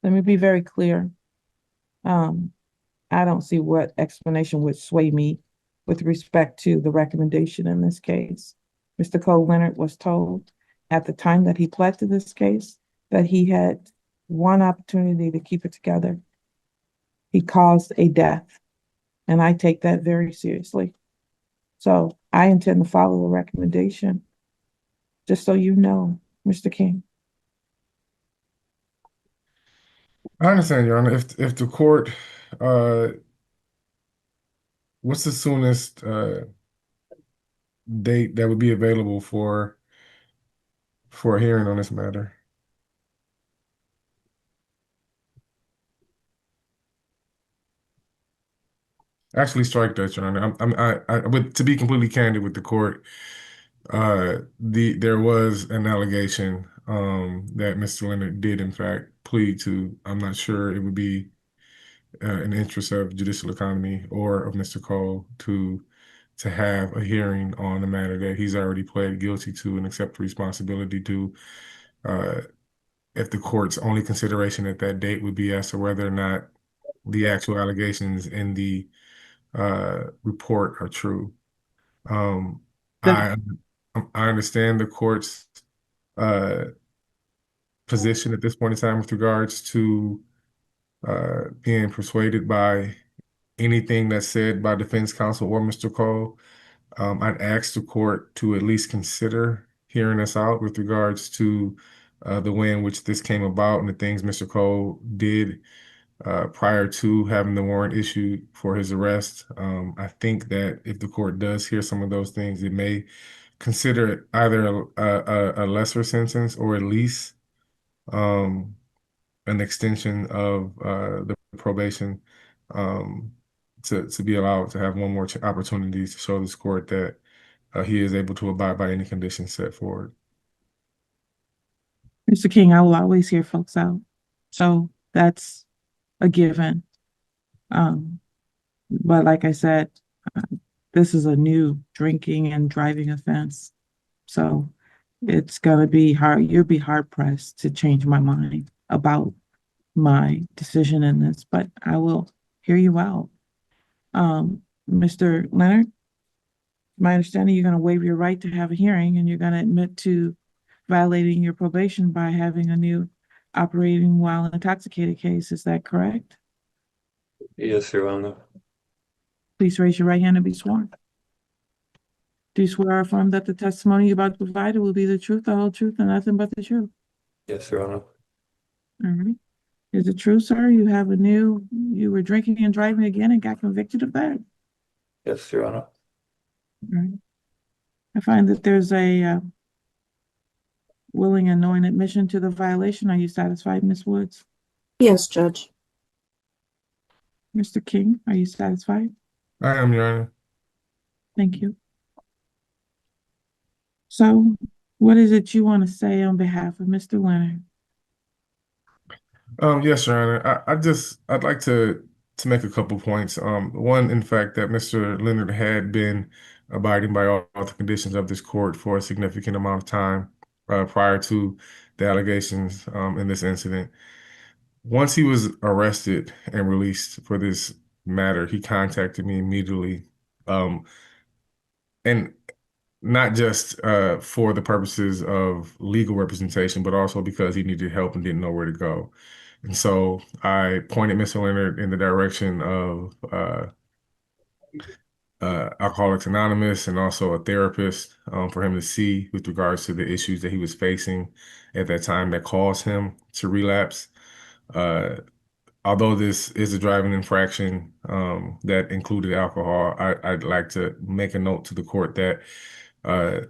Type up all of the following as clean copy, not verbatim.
Let me be very clear. Um, I don't see what explanation would sway me with respect to the recommendation in this case. Mr. Cole Leonard was told at the time that he pled to this case that he had one opportunity to keep it together. He caused a death, and I take that very seriously. So I intend to follow the recommendation, just so you know, Mr. King. I understand, Your Honor. If the court, uh, what's the soonest date that would be available for a hearing on this matter? Actually, strike that, Your Honor. But to be completely candid with the court, there was an allegation that Mr. Leonard did in fact plead to. I'm not sure it would be in the interest of judicial economy or of Mr. Cole to have a hearing on the matter that he's already pled guilty to and accept responsibility to. Uh, if the court's only consideration at that date would be as to whether or not the actual allegations in the report are true. Um, The, I I understand the court's uh, position at this point in time with regards to being persuaded by anything that's said by defense counsel or Mr. Cole. I'd ask the court to at least consider hearing us out with regards to the way in which this came about and the things Mr. Cole did prior to having the warrant issued for his arrest. I think that if the court does hear some of those things, it may consider either a lesser sentence or at least um, an extension of the probation um, to be allowed to have one more opportunity to show this court that he is able to abide by any conditions set forward. Mr. King, I will always hear folks out. So that's a given. Um, but like I said, uh, this is a new drinking and driving offense. So it's gonna be hard. You'll be hard pressed to change my mind about my decision in this, but I will hear you out. Mr. Leonard, my understanding, you're gonna waive your right to have a hearing and you're gonna admit to violating your probation by having a new operating while intoxicated case. Is that correct? Yes, Your Honor. Please raise your right hand and be sworn. Do you swear or affirm that the testimony you're about to provide will be the truth, the whole truth, and nothing but the truth? Yes, Your Honor. All right. Is it true, sir? You were drinking and driving again and got convicted of that? Yes, Your Honor. All right. I find that there's a willing and knowing admission to the violation. Are you satisfied, Ms. Woods? Yes, Judge. Mr. King, are you satisfied? I am, Your Honor. Thank you. So, what is it you want to say on behalf of Mr. Leonard? Yes, Your Honor. I'd like to make a couple points. One, in fact, that Mr. Leonard had been abiding by all the conditions of this court for a significant amount of time prior to the allegations in this incident. Once he was arrested and released for this matter, he contacted me immediately. And not just for the purposes of legal representation, but also because he needed help and didn't know where to go. And so I pointed Mr. Leonard in the direction of Alcoholics Anonymous and also a therapist for him to see with regards to the issues that he was facing at that time that caused him to relapse. Uh, Although this is a driving infraction that included alcohol, I'd like to make a note to the court that uh,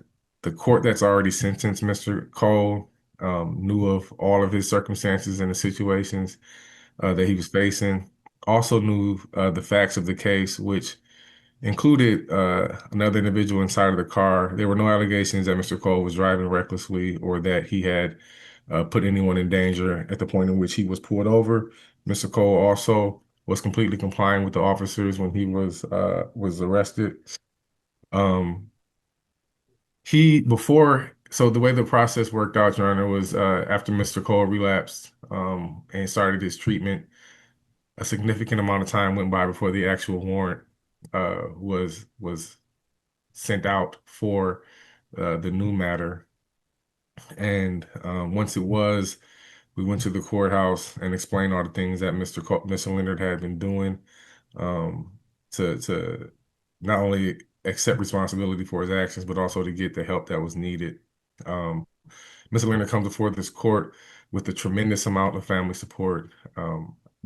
the court that's already sentenced Mr. Cole knew of all of his circumstances and the situations that he was facing, also knew the facts of the case, which included another individual inside of the car. There were no allegations that Mr. Cole was driving recklessly or that he had put anyone in danger at the point in which he was pulled over. Mr. Cole also was completely complying with the officers when he was arrested. Um, he before So the way the process worked out, Your Honor, was after Mr. Cole relapsed and started his treatment, a significant amount of time went by before the actual warrant was sent out for the new matter. And once it was, we went to the courthouse and explained all the things that Mr. Leonard had been doing um, to not only accept responsibility for his actions, but also to get the help that was needed. Um, Mr. Leonard comes before this court with a tremendous amount of family support.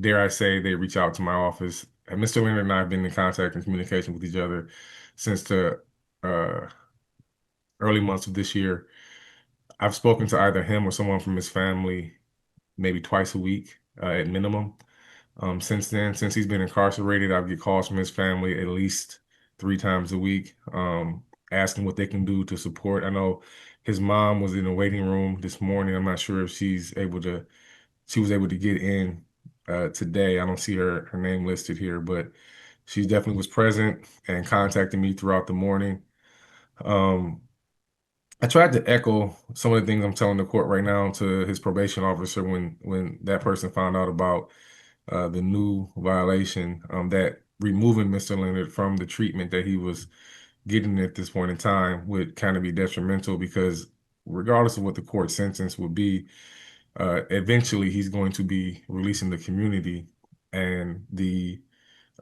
Dare I say, they reach out to my office. And Mr. Leonard and I have been in contact and communication with each other since the uh, early months of this year. I've spoken to either him or someone from his family maybe twice a week at minimum. Since then, since he's been incarcerated, I get calls from his family at least 3 times a week, asking what they can do to support. I know his mom was in the waiting room this morning. I'm not sure if she was able to get in today. I don't see her name listed here, but she definitely was present and contacted me throughout the morning. Um, I tried to echo some of the things I'm telling the court right now to his probation officer when that person found out about the new violation, that removing Mr. Leonard from the treatment that he was getting at this point in time would kind of be detrimental because regardless of what the court sentence would be, eventually he's going to be releasing the community. And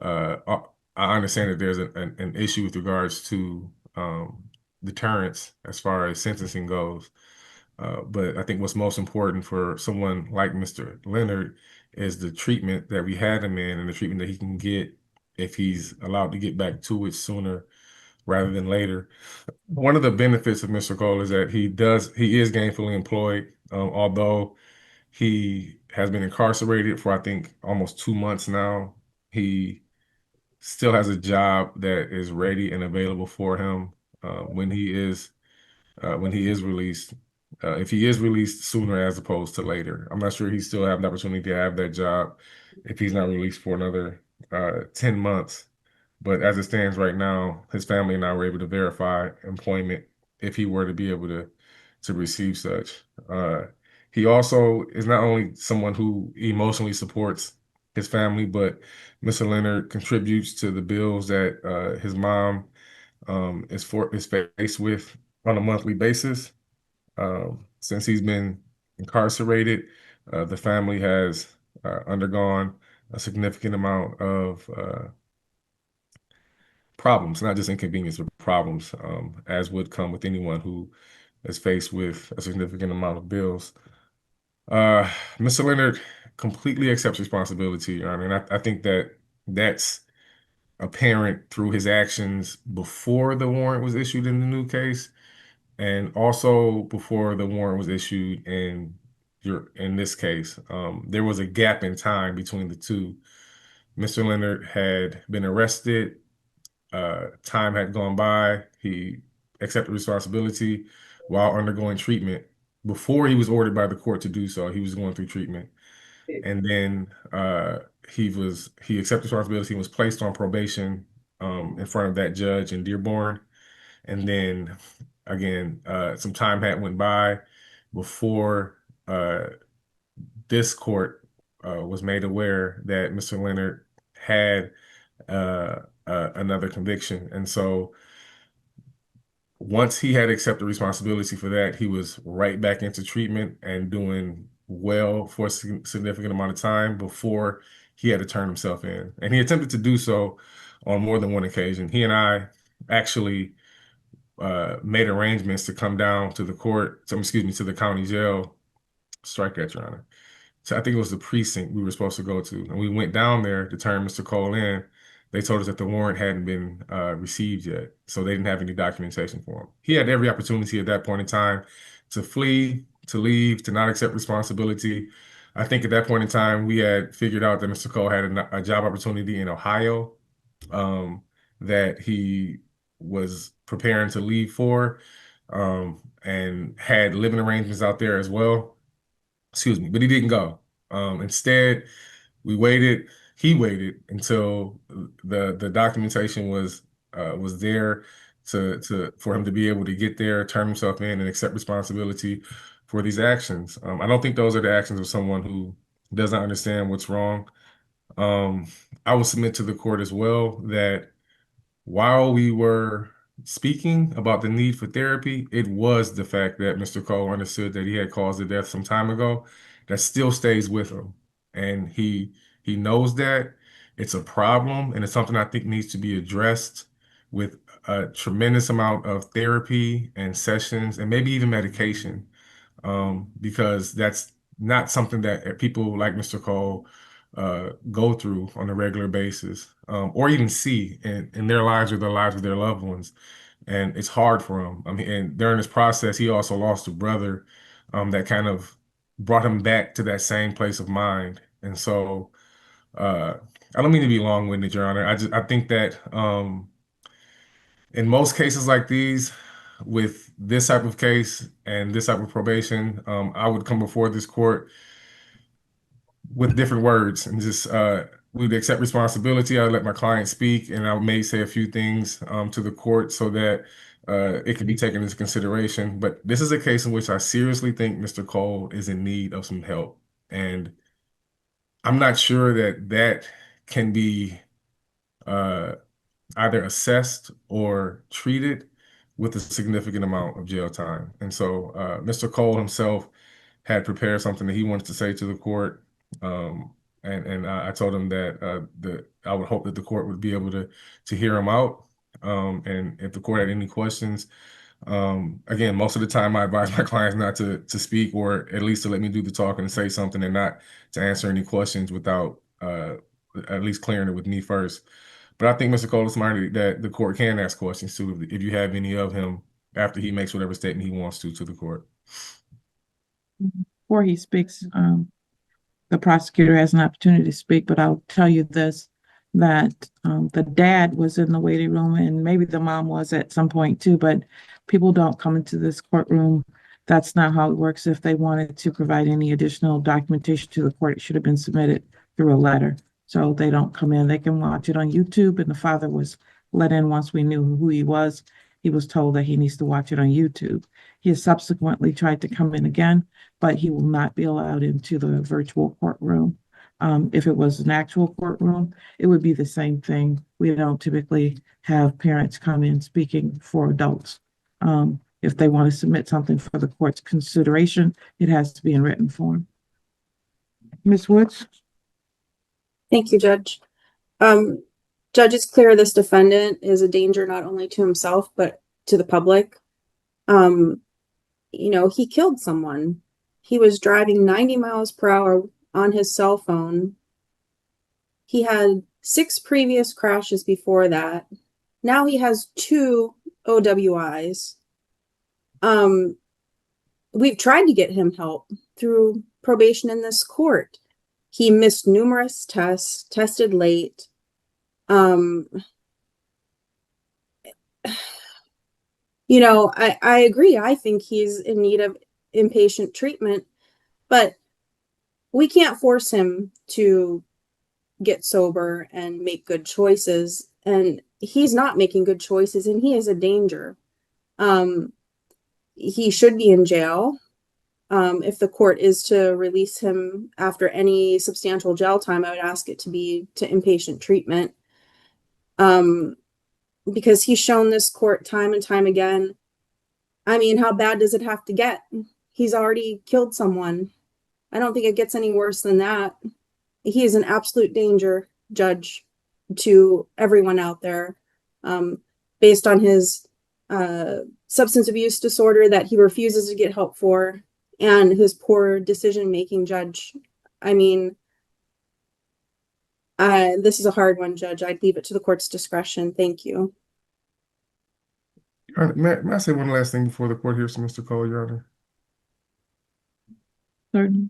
I understand that there's an issue with regards to deterrence as far as sentencing goes. But I think what's most important for someone like Mr. Leonard is the treatment that we had him in and the treatment that he can get if he's allowed to get back to it sooner rather than later. One of the benefits of Mr. Cole is that he is gainfully employed, although he has been incarcerated for I think almost 2 months now. He still has a job that is ready and available for him when he is released. If he is released sooner as opposed to later, I'm not sure he still have the opportunity to have that job if he's not released for another 10 months. But as it stands right now, his family and I were able to verify employment if he were to be able to receive such. He also is not only someone who emotionally supports his family, but Mr. Leonard contributes to the bills that his mom is faced with on a monthly basis. Since he's been incarcerated, the family has undergone a significant amount of problems, not just inconvenience, but problems, as would come with anyone who is faced with a significant amount of bills. Uh, Mr. Leonard completely accepts responsibility, Your Honor, and I think that that's apparent through his actions before the warrant was issued in the new case, and also before the warrant was issued in this case. There was a gap in time between the two. Mr. Leonard had been arrested. Time had gone by. He accepted responsibility while undergoing treatment. Before he was ordered by the court to do so, he was going through treatment. And then he accepted responsibility and was placed on probation in front of that judge in Dearborn. And then again, some time had went by before this court was made aware that Mr. Leonard had another conviction. And so once he had accepted responsibility for that, he was right back into treatment and doing well for a significant amount of time before he had to turn himself in. And he attempted to do so on more than one occasion. He and I actually made arrangements to come down to the court, to the county jail. Strike that, Your Honor. So I think it was the precinct we were supposed to go to. And we went down there to turn Mr. Cole in. They told us that the warrant hadn't been received yet, so they didn't have any documentation for him. He had every opportunity at that point in time to flee, to leave, to not accept responsibility. I think at that point in time, we had figured out that Mr. Cole had a job opportunity in Ohio that he was preparing to leave for and had living arrangements out there as well. Excuse me, but he didn't go. Instead, we waited. He waited until the documentation was there for him to be able to get there, turn himself in, and accept responsibility for these actions. I don't think those are the actions of someone who does not understand what's wrong. I will submit to the court as well that while we were speaking about the need for therapy, it was the fact that Mr. Cole understood that he had caused the death some time ago that still stays with him. And he knows that it's a problem, and it's something I think needs to be addressed with a tremendous amount of therapy and sessions and maybe even medication, because that's not something that people like Mr. Cole go through on a regular basis, or even see in their lives or the lives of their loved ones. And it's hard for him. I mean, and during this process, he also lost a brother that kind of brought him back to that same place of mind. And so I don't mean to be long-winded, Your Honor. I think that in most cases like these, with this type of case and this type of probation, I would come before this court with different words and just we would accept responsibility. I would let my client speak, and I may say a few things to the court so that it can be taken into consideration. But this is a case in which I seriously think Mr. Cole is in need of some help, and I'm not sure that that can be uh, either assessed or treated with a significant amount of jail time. And so Mr. Cole himself had prepared something that he wanted to say to the court. And I told him that I would hope that the court would be able to hear him out. And if the court had any questions, again, most of the time I advise my clients not to speak, or at least to let me do the talking and say something, and not to answer any questions without at least clearing it with me first. But I think Mr. Cole is somebody that the court can ask questions to if you have any of him after he makes whatever statement he wants to the court. Before he speaks, the prosecutor has an opportunity to speak, but I'll tell you this, that the dad was in the waiting room, and maybe the mom was at some point too, but people don't come into this courtroom. That's not how it works. If they wanted to provide any additional documentation to the court, it should have been submitted through a letter. So they don't come in. They can watch it on YouTube, and the father was let in once we knew who he was. He was told that he needs to watch it on YouTube. He has subsequently tried to come in again, but he will not be allowed into the virtual courtroom. If it was an actual courtroom, it would be the same thing. We don't typically have parents come in speaking for adults. If they want to submit something for the court's consideration, it has to be in written form. Ms. Woods? Thank you, Judge. Judge, it's clear this defendant is a danger not only to himself, but to the public. He killed someone. He was driving 90 miles per hour on his cell phone. He had 6 previous crashes before that. Now he has 2 OWIs. We've tried to get him help through probation in this court. He missed numerous tests, tested late. I agree. I think he's in need of inpatient treatment, but we can't force him to get sober and make good choices. And he's not making good choices, and he is a danger. He should be in jail. If the court is to release him after any substantial jail time, I would ask it to be to inpatient treatment. Because he's shown this court time and time again. I mean, how bad does it have to get? He's already killed someone. I don't think it gets any worse than that. He is an absolute danger, Judge, to everyone out there, based on his substance abuse disorder that he refuses to get help for, and his poor decision-making, Judge. I mean, this is a hard one, Judge. I'd leave it to the court's discretion. Thank you. May I say one last thing before the court hears from Mr. Cole, Your Honor? Certainly.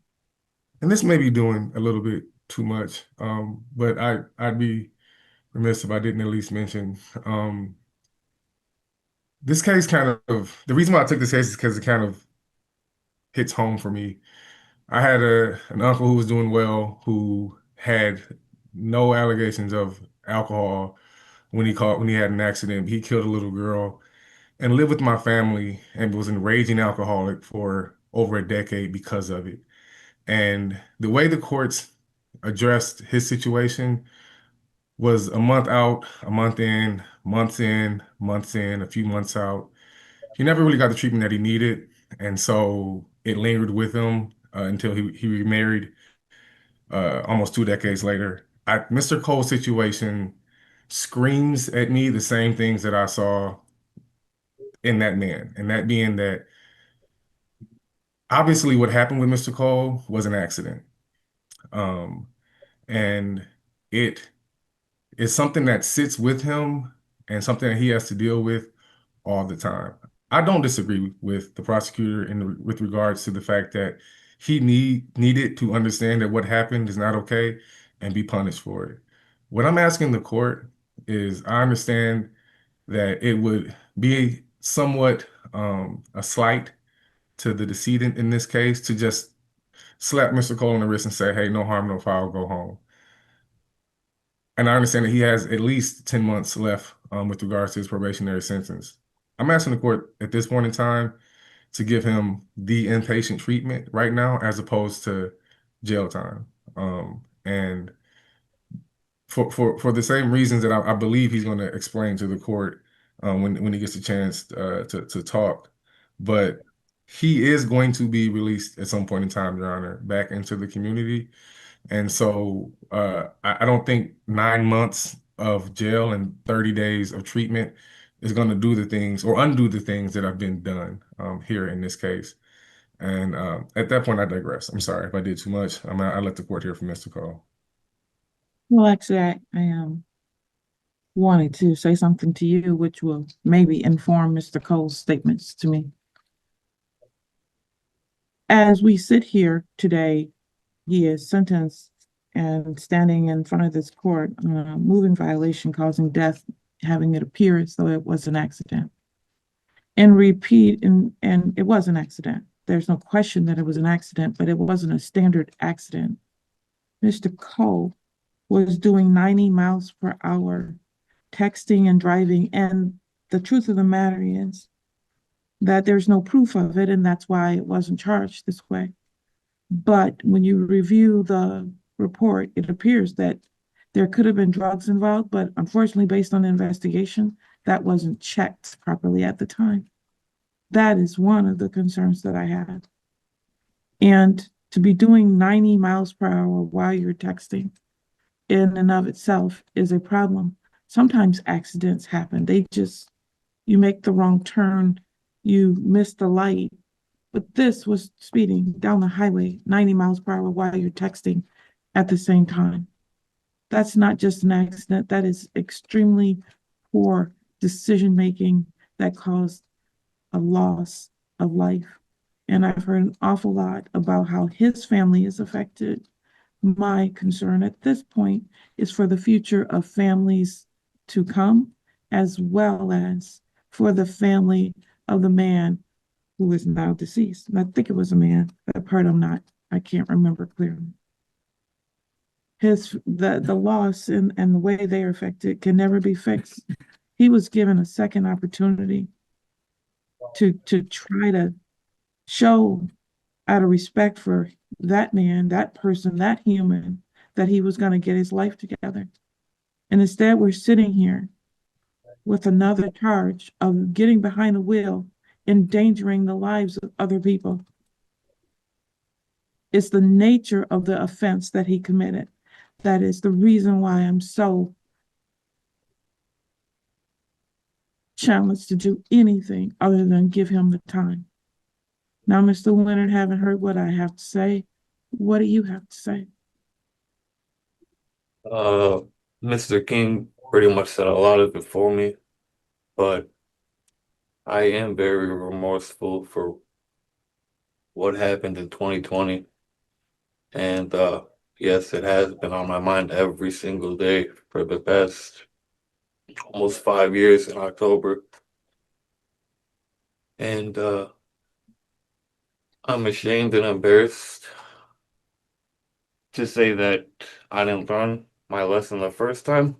And this may be doing a little bit too much, but I'd be remiss if I didn't at least mention this case. Kind of the reason why I took this case is because it kind of hits home for me. I had an uncle who was doing well, who had no allegations of alcohol when he had an accident. He killed a little girl and lived with my family and was an raging alcoholic for over a decade because of it. And the way the courts addressed his situation was a month out, a month in, months in, months in, a few months out. He never really got the treatment that he needed, and so it lingered with him until he remarried almost 2 decades later. Mr. Cole's situation screams at me the same things that I saw in that man, and that being that obviously what happened with Mr. Cole was an accident. Um, and it is something that sits with him and something that he has to deal with all the time. I don't disagree with the prosecutor with regards to the fact that he needed to understand that what happened is not okay and be punished for it. What I'm asking the court is, I understand that it would be somewhat a slight to the decedent in this case to just slap Mr. Cole on the wrist and say, hey, no harm, no foul, go home. And I understand that he has at least 10 months left with regards to his probationary sentence. I'm asking the court at this point in time to give him the inpatient treatment right now as opposed to jail time. And for the same reasons that I believe he's going to explain to the court when he gets a chance to talk. But he is going to be released at some point in time, Your Honor, back into the community. And so I don't think 9 months of jail and 30 days of treatment is going to do the things or undo the things that have been done here in this case. And at that point, I digress. I'm sorry if I did too much. I let the court hear from Mr. Cole. Well, actually, I wanted to say something to you, which will maybe inform Mr. Cole's statements to me. As we sit here today, he is sentenced and standing in front of this court on a moving violation causing death, having it appear as though it was an accident. And it was an accident. There's no question that it was an accident, but it wasn't a standard accident. Mr. Cole was doing 90 miles per hour, texting and driving. And the truth of the matter is that there's no proof of it, and that's why it wasn't charged this way. But when you review the report, it appears that there could have been drugs involved, but unfortunately, based on the investigation, that wasn't checked properly at the time. That is one of the concerns that I had. And to be doing 90 miles per hour while you're texting in and of itself is a problem. Sometimes accidents happen. You make the wrong turn, you miss the light. But this was speeding down the highway 90 miles per hour while you're texting at the same time. That's not just an accident. That is extremely poor decision-making that caused a loss of life. And I've heard an awful lot about how his family is affected. My concern at this point is for the future of families to come, as well as for the family of the man who is now deceased. And I think it was a man. That part I can't remember clearly. The loss and the way they are affected can never be fixed. He was given a second opportunity to try to show out of respect for that man, that person, that human, that he was going to get his life together. And instead, we're sitting here with another charge of getting behind the wheel, endangering the lives of other people. It's the nature of the offense that he committed. That is the reason why I'm so challenged to do anything other than give him the time. Now, Mr. Leonard, having heard what I have to say, what do you have to say? Mr. King pretty much said a lot of it for me, but I am very remorseful for what happened in 2020. And yes, it has been on my mind every single day for the past almost 5 years in October. And I'm ashamed and embarrassed to say that I didn't learn my lesson the first time.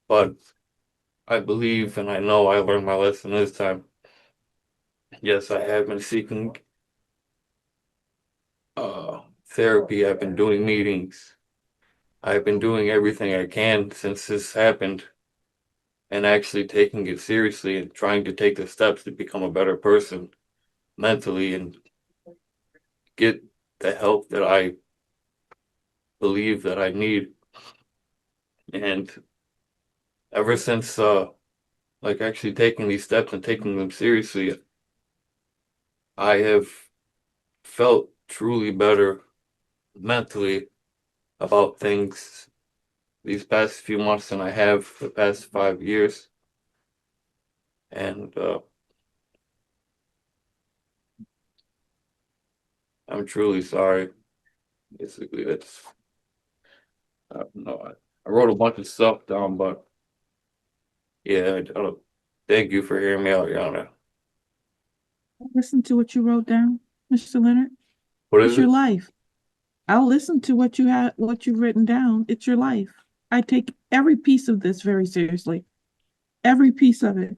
But I believe and I know I learned my lesson this time. Yes, I have been seeking therapy. I've been doing meetings. I've been doing everything I can since this happened and actually taking it seriously and trying to take the steps to become a better person mentally and get the help that I believe that I need. And ever since like actually taking these steps and taking them seriously, I have felt truly better mentally about things these past few months than I have the past 5 years. And I'm truly sorry. Basically, that's no, I wrote a bunch of stuff down, but yeah, thank you for hearing me out, Yana. Listen to what you wrote down, Mr. Leonard. What It's is your it? life. I'll listen to what you've written down. It's your life. I take every piece of this very seriously. Every piece of it.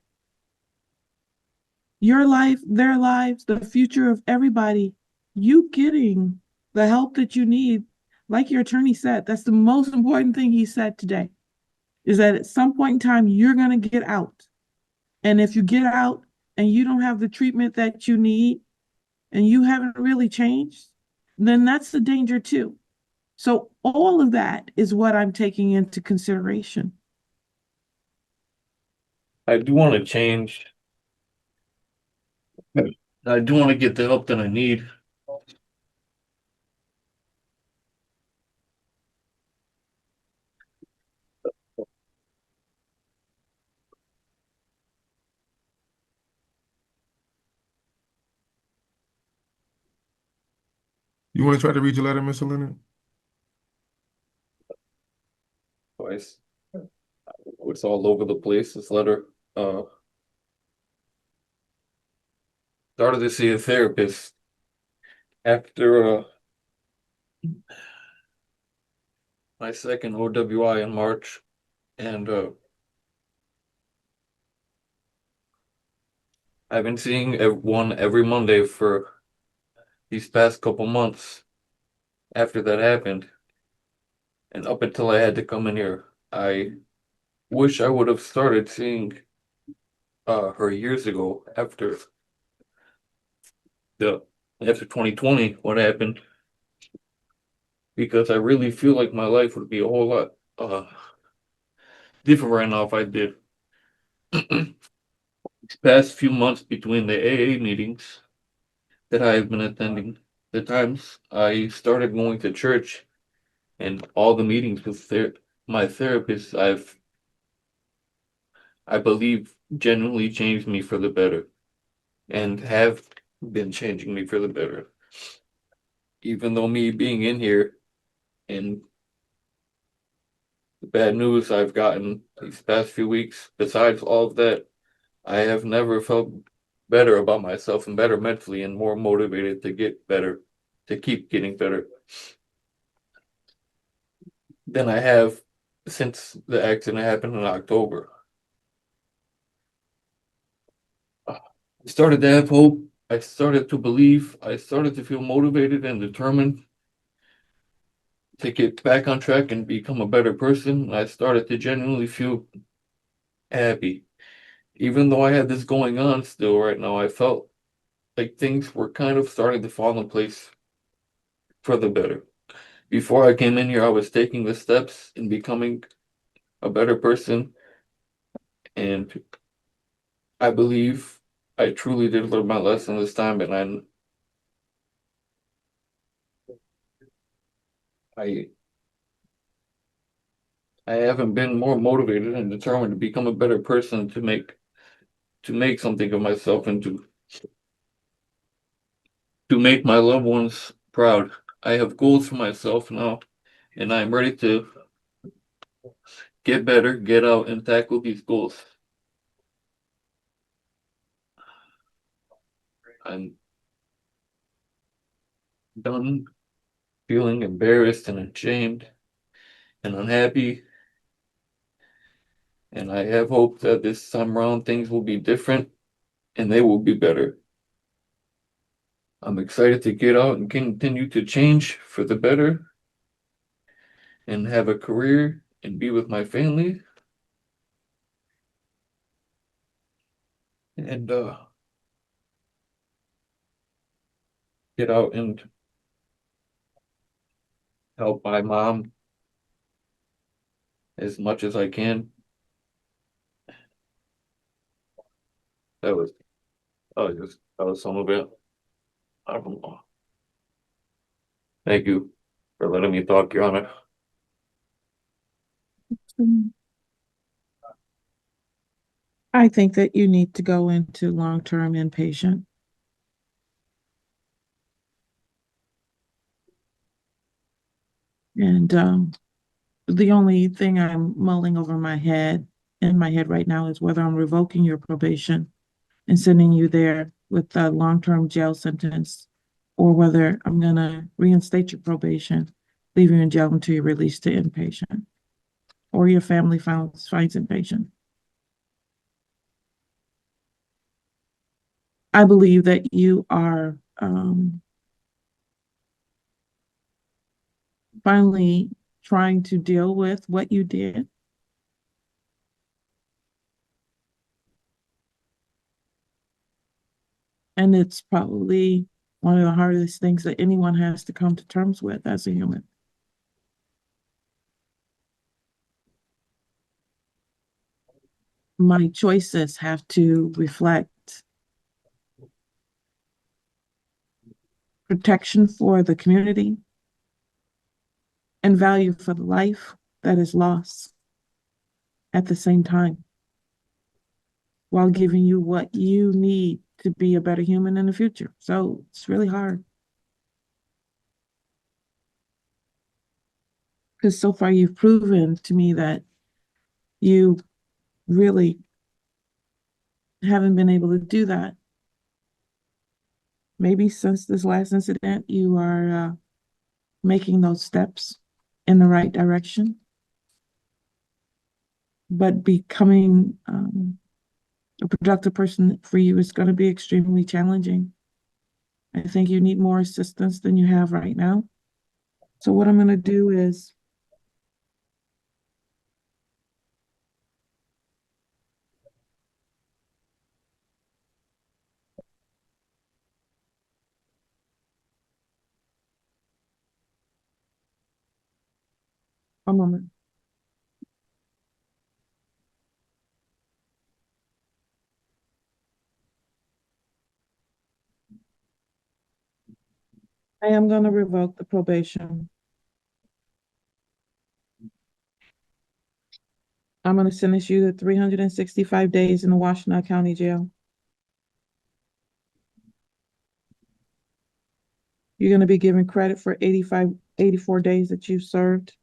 Your life, their lives, the future of everybody. You getting the help that you need, like your attorney said, that's the most important thing he said today, is that at some point in time, you're going to get out. And if you get out and you don't have the treatment that you need and you haven't really changed, then that's the danger too. So all of that is what I'm taking into consideration. I do want to change. I do want to get the help that I need. You want to try to read your letter, Mr. Leonard? Twice. It's all over the place, this letter. Uh, Started to see a therapist after my second OWI in March, and I've been seeing one every Monday for these past couple months after that happened, and up until I had to come in here. I wish I would have started seeing her years ago the after 2020 what happened, because I really feel like my life would be a whole lot different right now if I did. These past few months between the AA meetings that I have been attending, the times I started going to church and all the meetings with my therapist, I believe genuinely changed me for the better and have been changing me for the better. Even though me being in here and the bad news I've gotten these past few weeks, besides all of that, I have never felt better about myself and better mentally and more motivated to get better, to keep getting better than I have since the accident happened in October. I started to have hope. I started to believe. I started to feel motivated and determined to get back on track and become a better person. I started to genuinely feel happy. Even though I had this going on still right now, I felt like things were kind of starting to fall in place for the better. Before I came in here, I was taking the steps in becoming a better person, and I believe I truly did learn my lesson this time, and I I haven't been more motivated and determined to become a better person to make something of myself and to make my loved ones proud. I have goals for myself now, and I'm ready to get better, get out, and tackle these goals. I'm done feeling embarrassed and ashamed and unhappy. And I have hope that this time around things will be different and they will be better. I'm excited to get out and continue to change for the better and have a career and be with my family. And get out and help my mom as much as I can. That was some of it. I don't know. Thank you for letting me talk, Your Honor. I think that you need to go into long-term inpatient. And the only thing I'm mulling over in my head right now is whether I'm revoking your probation and sending you there with a long-term jail sentence, or whether I'm gonna reinstate your probation, leave you in jail until you're released to inpatient, or your family finds inpatient. I believe that you are finally trying to deal with what you did. And it's probably one of the hardest things that anyone has to come to terms with as a human. My choices have to reflect protection for the community and value for the life that is lost at the same time, while giving you what you need to be a better human in the future. So it's really hard. Because so far you've proven to me that you really haven't been able to do that. Maybe since this last incident, you are making those steps in the right direction. But becoming a productive person for you is going to be extremely challenging. I think you need more assistance than you have right now. So what I'm going to do is a moment. I am going to revoke the probation. I'm going to sentence you to 365 days in the Washtenaw County Jail. You're going to be given credit for 84 days that you served.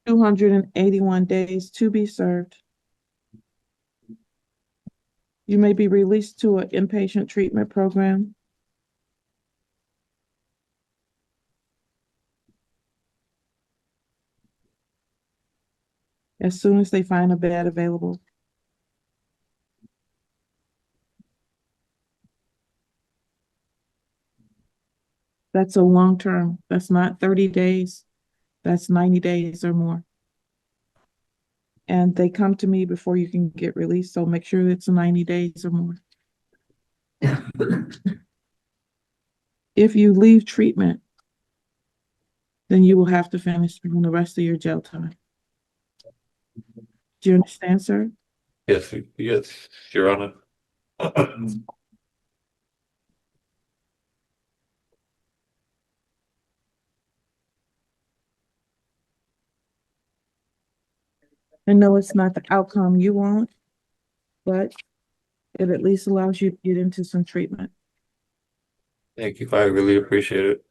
$281 days to be served. You may be released to an inpatient treatment program. As soon as they find a bed available. That's a long term. That's not 30 days. That's 90 days or more. And they come to me before you can get released. So make sure it's 90 days or more. If you leave treatment, then you will have to finish the rest of your jail time. Do you understand, sir? Yes, Your Honor. I know it's not the outcome you want, but it at least allows you to get into some treatment. Thank you. I really appreciate it.